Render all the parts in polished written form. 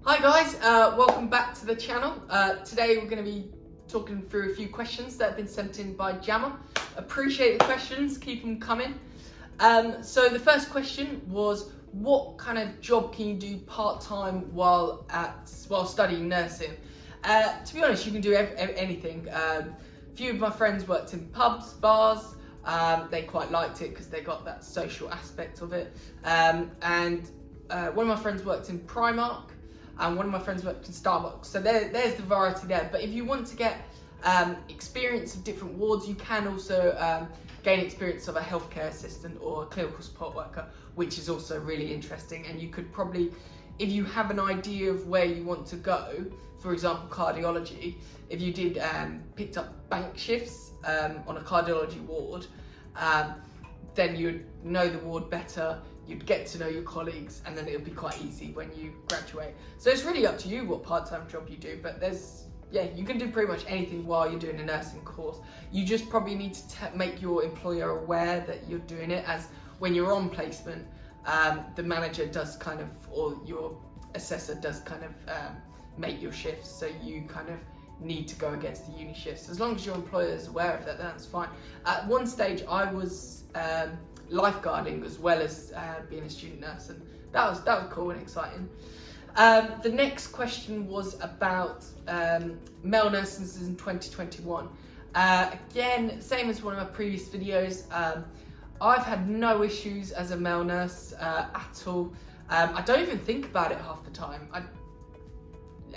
Hi guys, welcome back to the channel. Today we're going to be talking through a few questions that have been sent in by Jammer. Appreciate the questions, keep them coming. So the first question was, what kind of job can you do part-time while studying nursing? To be honest, you can do anything. A few of my friends worked in pubs, bars. They quite liked it because they got that social aspect of it. And one of my friends worked in Primark. And one of my friends worked in Starbucks. So there's the variety there. But if you want to get experience of different wards, you can also gain experience of a healthcare assistant or a clinical support worker, which is also really interesting. And you could probably, if you have an idea of where you want to go, for example, cardiology, if you did picked up bank shifts on a cardiology ward, then you'd know the ward better. You'd get to know your colleagues, and then it'll be quite easy when you graduate. So it's really up to you what part-time job you do, but you can do pretty much anything while you're doing a nursing course. You just probably need to make your employer aware that you're doing it, as when you're on placement, the manager does kind of, or your assessor does kind of make your shifts, so you kind of need to go against the uni shifts. As long as your employer is aware of that, then that's fine. At one stage, I was lifeguarding as well as being a student nurse, and that was cool and exciting. The next question was about male nurses in 2021. Again, same as one of my previous videos. I've had no issues as a male nurse at all. I don't even think about it half the time.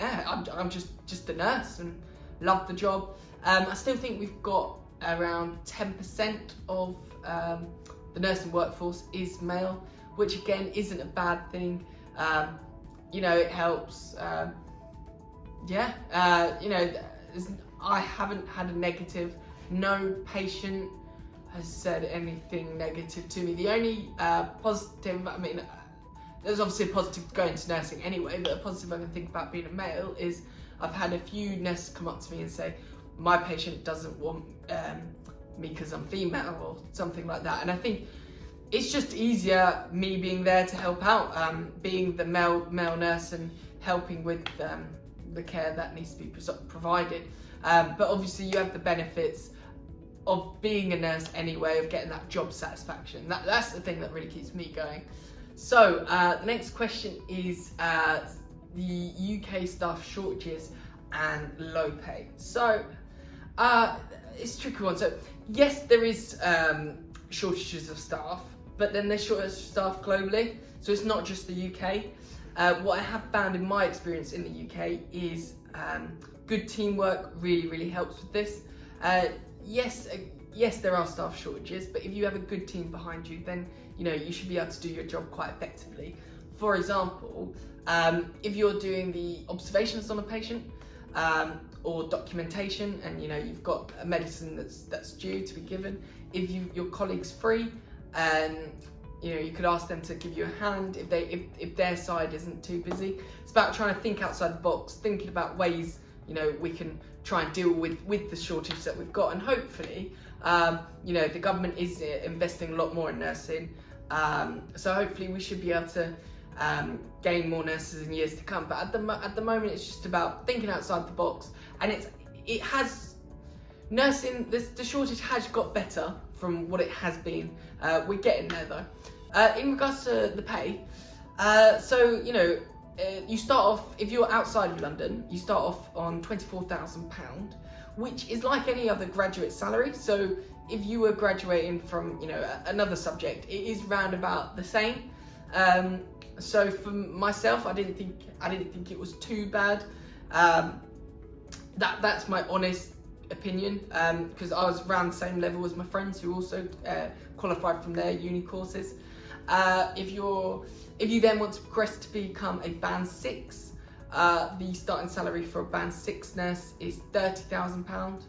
I'm just a nurse and love the job. I still think we've got around 10% of the nursing workforce is male, which again isn't a bad thing. It helps. I haven't had a negative. No patient has said anything negative to me. The only positive, there's obviously a positive going to nursing anyway, but a positive I can think about being a male is I've had a few nurses come up to me and say, my patient doesn't want me because I'm female or something like that. And I think it's just easier me being there to help out, being the male nurse and helping with the care that needs to be provided. But obviously you have the benefits of being a nurse anyway, of getting that job satisfaction. That's the thing that really keeps me going. So the next question is the UK staff shortages and low pay. So it's a tricky one. So yes, there is shortages of staff, but then there's shortages of staff globally. So it's not just the UK. What I have found in my experience in the UK is good teamwork really helps with this. Yes, there are staff shortages, but if you have a good team behind you, then you should be able to do your job quite effectively. For example, if you're doing the observations on a patient, or documentation, and you've got a medicine that's due to be given, if your colleague's free, you could ask them to give you a hand if their side isn't too busy. It's about trying to think outside the box, thinking about ways we can try and deal with the shortage that we've got, and hopefully the government is investing a lot more in nursing, so hopefully we should be able to gain more nurses in years to come. But at the moment, it's just about thinking outside the box, and it has nursing. The shortage has got better from what it has been. We're getting there though. In regards to the pay, you start off, if you're outside of London, you start off on £24,000, which is like any other graduate salary. So if you were graduating from another subject, it is round about the same. So for myself, I didn't think it was too bad. That's my honest opinion, because I was around the same level as my friends who also qualified from their uni courses. If you then want to progress to become a band 6, the starting salary for a band 6 nurse is £30,000,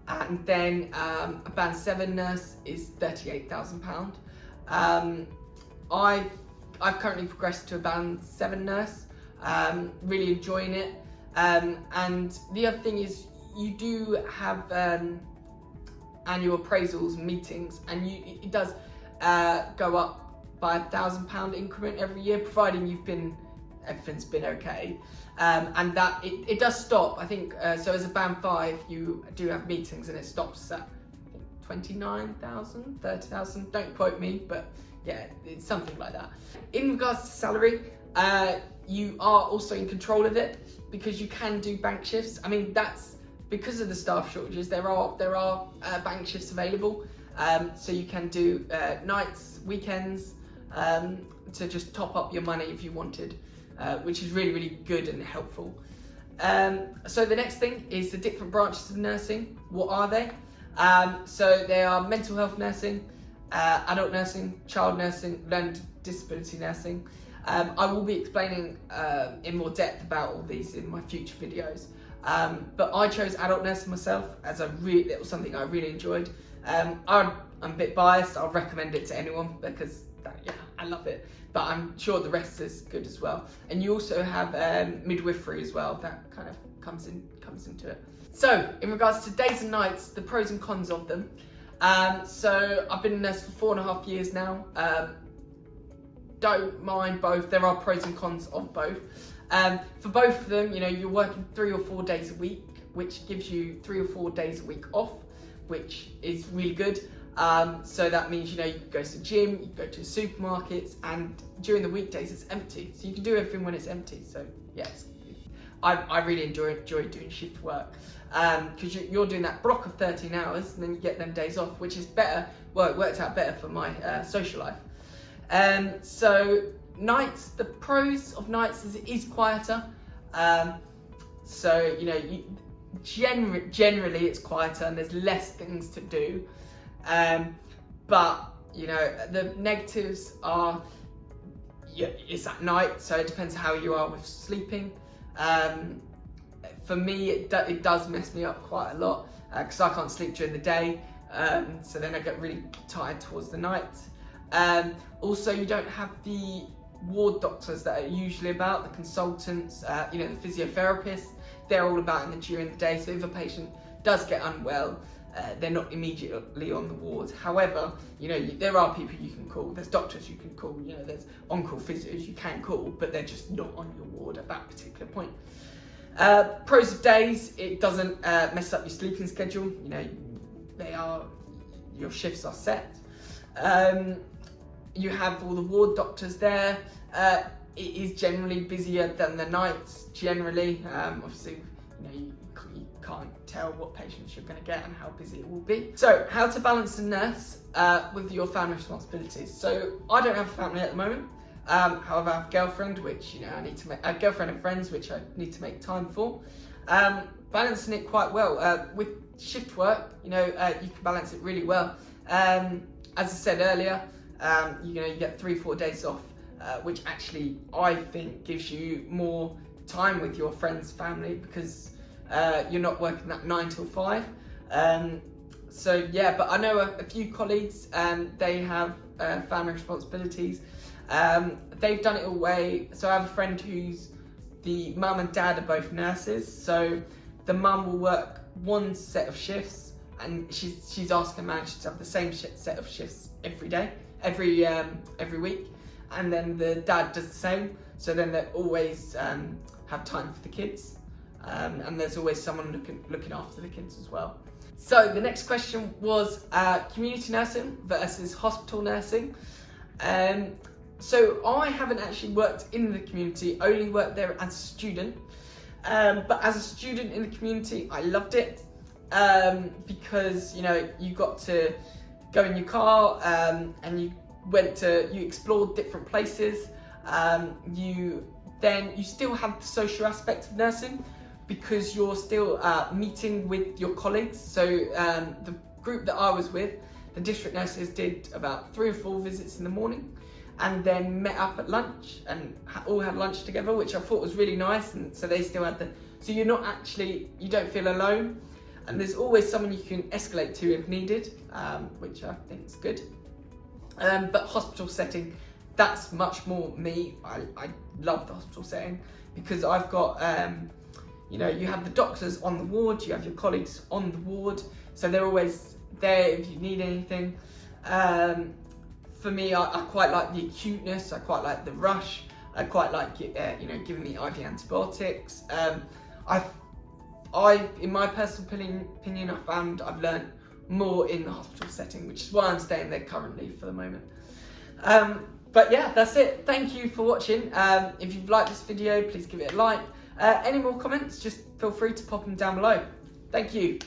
and then a band 7 nurse is £38,000. I've currently progressed to a band 7 nurse, really enjoying it. And the other thing is, you do have annual appraisals meetings, and it does go up by £1,000 increment every year, providing you've been everything's been okay. And that it does stop, I think, so as a band 5, you do have meetings and it stops at 29,000, 30,000, don't quote me, but yeah, it's something like that. In regards to salary, you are also in control of it because you can do bank shifts. I mean, that's because of the staff shortages, there are bank shifts available. So you can do nights, weekends, to just top up your money if you wanted, which is really, really good and helpful. So the next thing is the different branches of nursing. What are they? So they are mental health nursing, adult nursing, child nursing, learning disability nursing. I will be explaining in more depth about all these in my future videos. But I chose adult nursing myself as it was something I really enjoyed. I'm a bit biased, I'll recommend it to anyone because I love it. But I'm sure the rest is good as well. And you also have midwifery as well, that kind of comes into it. So in regards to days and nights, the pros and cons of them. So I've been a nurse for 4.5 years now. Don't mind both, there are pros and cons of both. For both of them, you're working 3 or 4 days a week, which gives you 3 or 4 days a week off, which is really good. So that means, you can go to the gym, you can go to supermarkets, and during the weekdays it's empty. So you can do everything when it's empty. So yes, I really enjoy doing shift work because you're doing that block of 13 hours and then you get them days off, which is better. Well, it worked out better for my social life. So nights, the pros of nights is it is quieter. So generally it's quieter and there's less things to do. But the negatives are it's at night, so it depends how you are with sleeping. For me, it does mess me up quite a lot because I can't sleep during the day, so then I get really tired towards the night. Also, you don't have the ward doctors that are usually about, the consultants, the physiotherapists. They're all about during the day, so if a patient does get unwell, they're not immediately on the ward. However, there are people you can call, there's doctors you can call, there's on-call physios you can call, but they're just not on your ward at that particular point. Pros of days, it doesn't mess up your sleeping schedule. Your shifts are set. You have all the ward doctors there. It is generally busier than the nights, generally. Obviously, you can't tell what patients you're going to get and how busy it will be. So, how to balance a nurse with your family responsibilities. So, I don't have a family at the moment. However, I have a girlfriend, which I need to make. A girlfriend and friends, which I need to make time for. Balancing it quite well with shift work. You can balance it really well. As I said earlier, you get 3-4 days off, which actually I think gives you more time with your friends, family, because you're not working that 9 till 5. So yeah, but I know a few colleagues, they have family responsibilities. They've done it all way. So I have a friend who's the mum and dad are both nurses. So the mum will work one set of shifts, and she's asking managers to have the same set of shifts every day, every week, and then the dad does the same. So then they always have time for the kids, and there's always someone looking after the kids as well. So the next question was community nursing versus hospital nursing. So I haven't actually worked in the community, only worked there as a student. But as a student in the community, I loved it because you got to go in your car and you explored different places. You still have the social aspect of nursing because you're still meeting with your colleagues. So the group that I was with, the district nurses, did about 3 or 4 visits in the morning, and then met up at lunch and all had lunch together, which I thought was really nice. And so they still had so you don't feel alone, and there's always someone you can escalate to if needed, which I think is good. But hospital setting, that's much more me. I love the hospital setting because I've got, you have the doctors on the ward, you have your colleagues on the ward, so they're always there if you need anything. For me, I quite like the acuteness, I quite like the rush. I quite like giving the IV antibiotics. In my personal opinion, I found I've learned more in the hospital setting, which is why I'm staying there currently for the moment. But yeah, that's it. Thank you for watching. If you've liked this video, please give it a like. Any more comments, just feel free to pop them down below. Thank you.